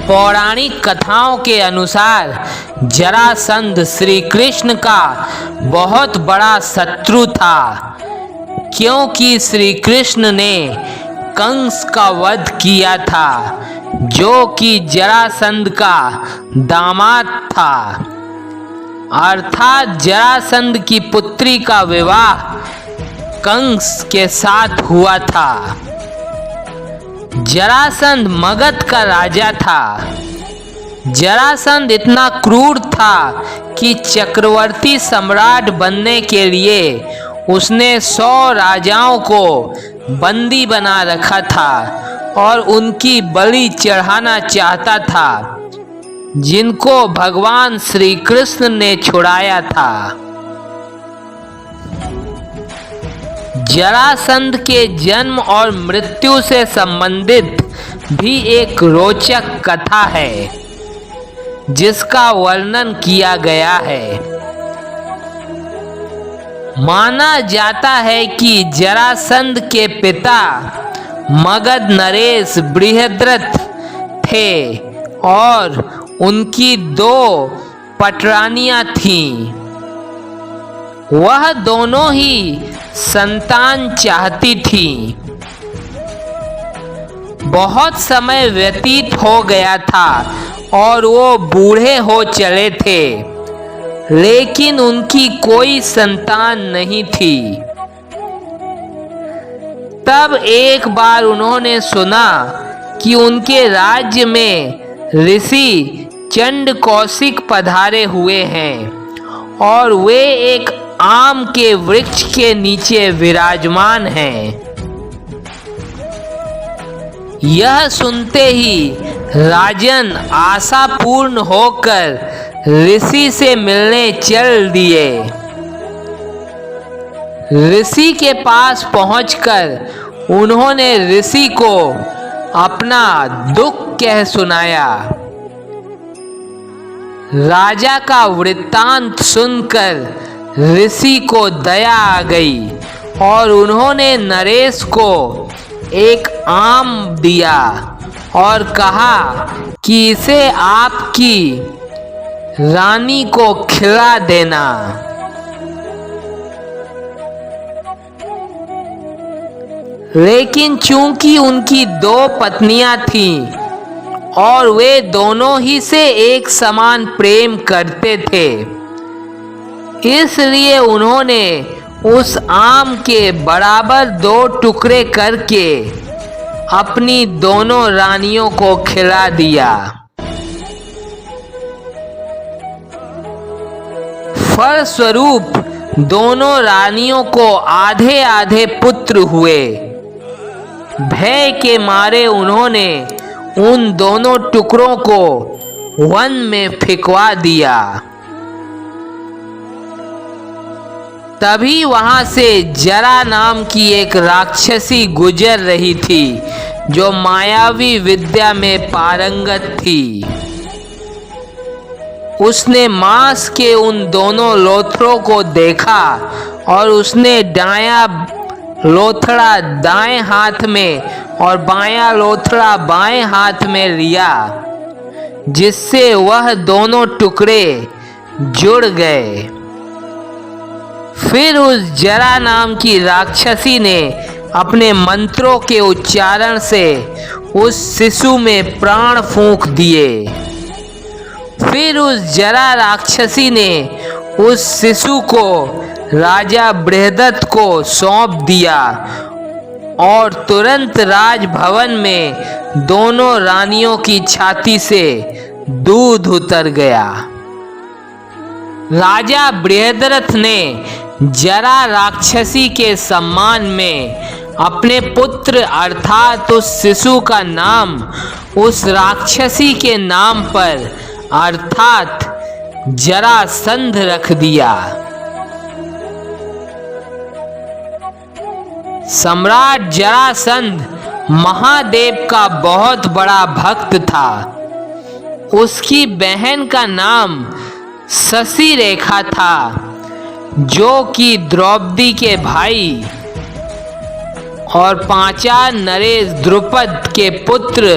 पौराणिक कथाओं के अनुसार जरासंध श्री कृष्ण का बहुत बड़ा शत्रु था, क्योंकि श्री कृष्ण ने कंस का वध किया था, जो कि जरासंध का दामाद था। अर्थात जरासंध की पुत्री का विवाह कंस के साथ हुआ था। जरासंध मगध का राजा था। जरासंध इतना क्रूर था कि चक्रवर्ती सम्राट बनने के लिए उसने 100 राजाओं को बंदी बना रखा था और उनकी बलि चढ़ाना चाहता था, जिनको भगवान श्री कृष्ण ने छुड़ाया था। जरासंध के जन्म और मृत्यु से संबंधित भी एक रोचक कथा है, जिसका वर्णन किया गया है। माना जाता है कि जरासंध के पिता मगध नरेश बृहद्रथ थे और उनकी 2 पटरानियां थीं। वह दोनों ही संतान चाहती थीं। बहुत समय व्यतीत हो गया था और वो बूढ़े हो चले थे, लेकिन उनकी कोई संतान नहीं थी। तब एक बार उन्होंने सुना कि उनके राज्य में ऋषि चंड कौशिक पधारे हुए हैं और वे एक आम के वृक्ष के नीचे विराजमान हैं। यह सुनते ही राजन आशापूर्ण होकर ऋषि से मिलने चल दिए। ऋषि के पास पहुंचकर उन्होंने ऋषि को अपना दुख कह सुनाया। राजा का वृत्तांत सुनकर ऋषि को दया आ गई और उन्होंने नरेश को एक आम दिया और कहा कि इसे आपकी रानी को खिला देना। लेकिन चूंकि उनकी 2 पत्नियां थीं और वे दोनों ही से एक समान प्रेम करते थे, इसलिए उन्होंने उस आम के बराबर 2 टुकड़े करके अपनी दोनों रानियों को खिला दिया। फलस्वरूप दोनों रानियों को आधे आधे पुत्र हुए। भय के मारे उन्होंने उन दोनों टुकड़ों को वन में फेंकवा दिया। तभी वहां से जरा नाम की एक राक्षसी गुजर रही थी, जो मायावी विद्या में पारंगत थी। उसने मांस के उन दोनों लोथड़ों को देखा और उसने दायां लोथड़ा दाएं हाथ में और बायां लोथड़ा बाएं हाथ में लिया, जिससे वह दोनों टुकड़े जुड़ गए। फिर उस जरा नाम की राक्षसी ने अपने मंत्रों के उच्चारण से उस शिशु में प्राण फूंक दिए। फिर उस जरा राक्षसी ने उस शिशु को राजा बृहद्रथ को सौंप दिया और तुरंत राजभवन में दोनों रानियों की छाती से दूध उतर गया। राजा बृहद्रथ ने जरा राक्षसी के सम्मान में अपने पुत्र अर्थात उस शिशु का नाम उस राक्षसी के नाम पर अर्थात जरासंध रख दिया। सम्राट जरासंध महादेव का बहुत बड़ा भक्त था। उसकी बहन का नाम शशि रेखा था, जो कि द्रौपदी के भाई और पांचाल नरेश द्रुपद के पुत्र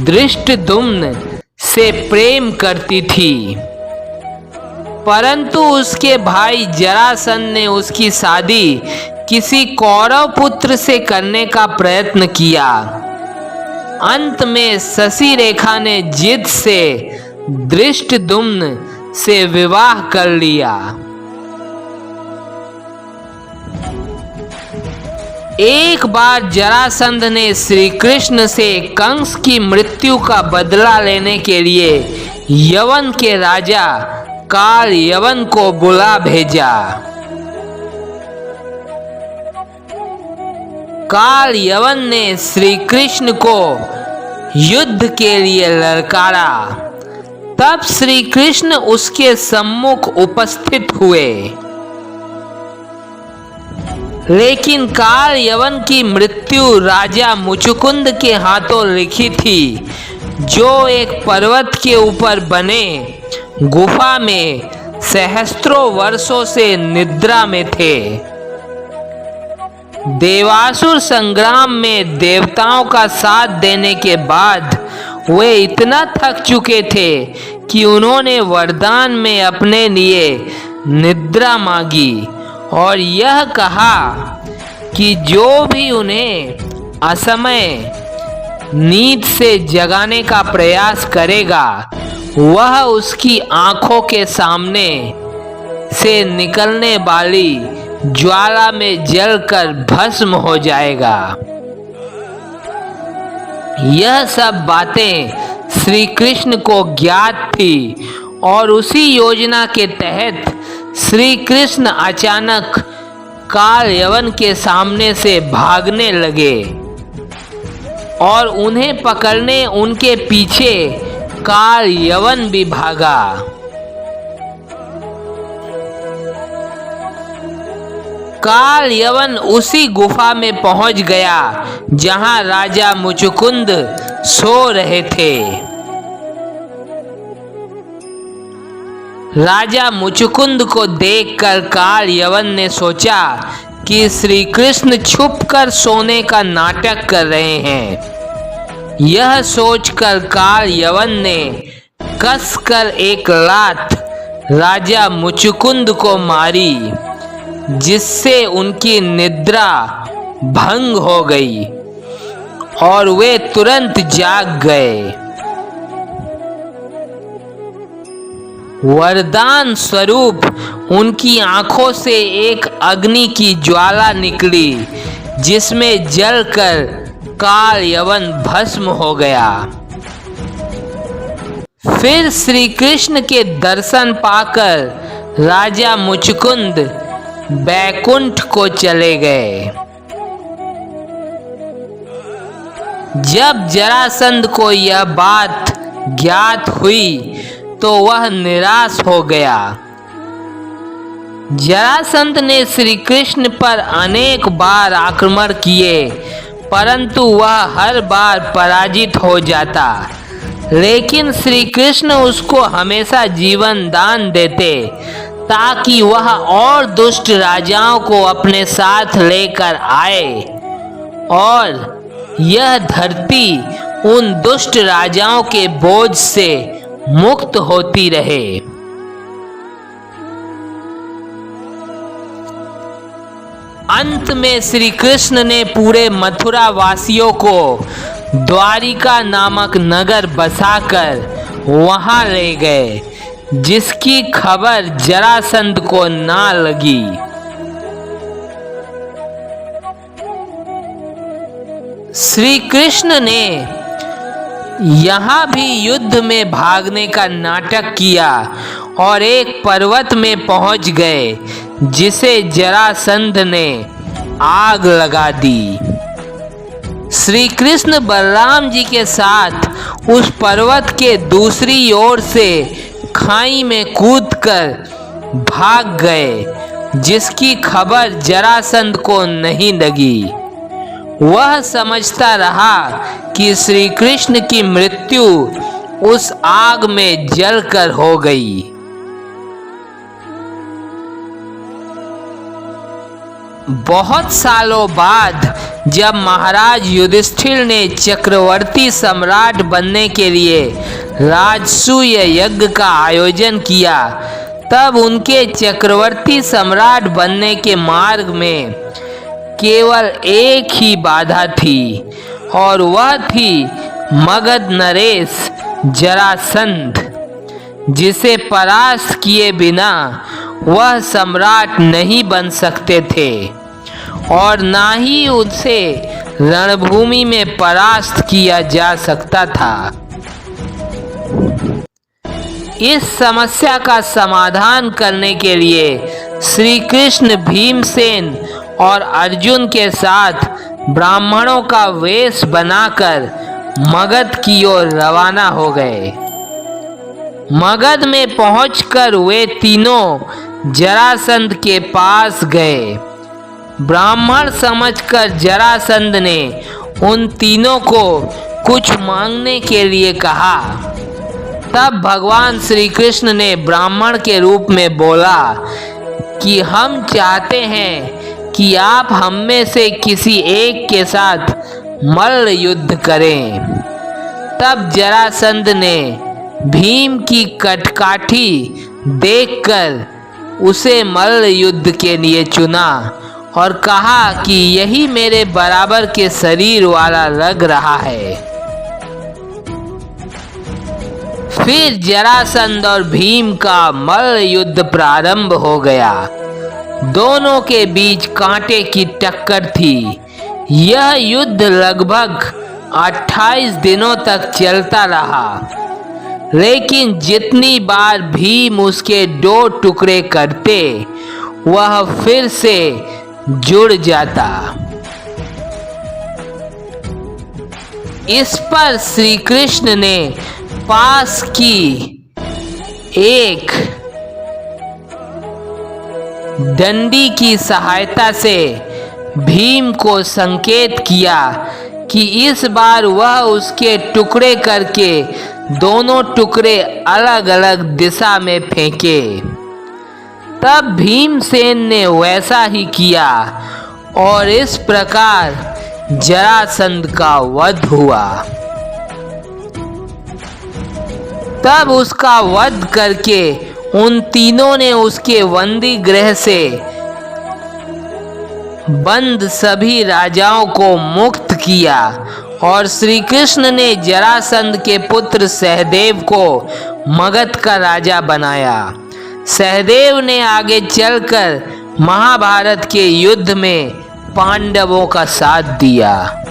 धृष्टद्युम्न से प्रेम करती थी, परंतु उसके भाई जरासंध ने उसकी शादी किसी कौरव पुत्र से करने का प्रयत्न किया। अंत में शशिरेखा ने जिद से धृष्टद्युम्न से विवाह कर लिया। एक बार जरासंध ने श्री कृष्ण से कंस की मृत्यु का बदला लेने के लिए यवन के राजा काल यवन को बुला भेजा। काल यवन ने श्री कृष्ण को युद्ध के लिए ललकारा। तब श्री कृष्ण उसके सम्मुख उपस्थित हुए, लेकिन काल यवन की मृत्यु राजा मुचुकुंद के हाथों लिखी थी, जो एक पर्वत के ऊपर बने गुफा में सहस्त्रों वर्षों से निद्रा में थे। देवासुर संग्राम में देवताओं का साथ देने के बाद वे इतना थक चुके थे कि उन्होंने वरदान में अपने लिए निद्रा मांगी और यह कहा कि जो भी उन्हें असमय नींद से जगाने का प्रयास करेगा वह उसकी आंखों के सामने से निकलने वाली ज्वाला में जलकर भस्म हो जाएगा। यह सब बातें श्री कृष्ण को ज्ञात थी और उसी योजना के तहत श्री कृष्ण अचानक काल यवन के सामने से भागने लगे और उन्हें पकड़ने उनके पीछे काल यवन भी भागा। काल यवन उसी गुफा में पहुंच गया जहां राजा मुचुकुंद सो रहे थे। राजा मुचुकुंद को देखकर काल यवन ने सोचा कि श्री कृष्ण छुपकर सोने का नाटक कर रहे हैं। यह सोचकर काल यवन ने कसकर एक लात राजा मुचुकुंद को मारी, जिससे उनकी निद्रा भंग हो गई और वे तुरंत जाग गए। वरदान स्वरूप उनकी आंखों से एक अग्नि की ज्वाला निकली, जिसमें जलकर काल यवन भस्म हो गया। फिर श्री कृष्ण के दर्शन पाकर राजा मुचुकुंद बैकुंठ को चले गए। जब जरासंध को यह बात ज्ञात हुई तो वह निराश हो गया। जरासंध ने श्री कृष्ण पर अनेक बार आक्रमण किए, परंतु वह हर बार पराजित हो जाता। लेकिन श्री कृष्ण उसको हमेशा जीवन दान देते ताकि वह और दुष्ट राजाओं को अपने साथ लेकर आए और यह धरती उन दुष्ट राजाओं के बोझ से मुक्त होती रहे। अंत में श्री कृष्ण ने पूरे मथुरा वासियों को द्वारिका नामक नगर बसाकर वहां ले गए, जिसकी खबर जरासंध को ना लगी। श्री कृष्ण ने यहाँ भी युद्ध में भागने का नाटक किया और एक पर्वत में पहुंच गए, जिसे जरासंध ने आग लगा दी। श्री कृष्ण बलराम जी के साथ उस पर्वत के दूसरी ओर से खाई में कूदकर भाग गए, जिसकी खबर जरासंध को नहीं लगी। वह समझता रहा कि श्री कृष्ण की मृत्यु उस आग में जलकर हो गई। बहुत सालों बाद जब महाराज युधिष्ठिर ने चक्रवर्ती सम्राट बनने के लिए राजसूय यज्ञ का आयोजन किया, तब उनके चक्रवर्ती सम्राट बनने के मार्ग में केवल एक ही बाधा थी और वह थी मगध नरेश जरासंध, जिसे परास्त किए बिना वह सम्राट नहीं बन सकते थे और ना ही उनसे रणभूमि में परास्त किया जा सकता था। इस समस्या का समाधान करने के लिए श्री कृष्ण भीमसेन और अर्जुन के साथ ब्राह्मणों का वेश बनाकर मगध की ओर रवाना हो गए। मगध में पहुंचकर वे तीनों जरासंध के पास गए। ब्राह्मण समझकर जरासंध ने उन तीनों को कुछ मांगने के लिए कहा। तब भगवान श्री कृष्ण ने ब्राह्मण के रूप में बोला कि हम चाहते हैं कि आप हम में से किसी एक के साथ मल्ल युद्ध करें। तब जरासंध ने भीम की कटकाठी देखकर उसे मल्ल युद्ध के लिए चुना और कहा कि यही मेरे बराबर के शरीर वाला लग रहा है। फिर जरासंध और भीम का मल्ल युद्ध प्रारंभ हो गया। दोनों के बीच कांटे की टक्कर थी। यह युद्ध लगभग 28 दिनों तक चलता रहा, लेकिन जितनी बार भीम उसके 2 टुकड़े करते, वह फिर से जुड़ जाता। इस पर श्री कृष्ण ने पास की एक डंडी की सहायता से भीम को संकेत किया कि इस बार वह उसके टुकड़े करके दोनों टुकड़े अलग अलग दिशा में फेंके। तब भीमसेन ने वैसा ही किया और इस प्रकार जरासंध का वध हुआ। तब उसका वध करके उन तीनों ने उसके बंदी गृह से बंद सभी राजाओं को मुक्त किया और श्री कृष्ण ने जरासंध के पुत्र सहदेव को मगध का राजा बनाया। सहदेव ने आगे चलकर महाभारत के युद्ध में पांडवों का साथ दिया।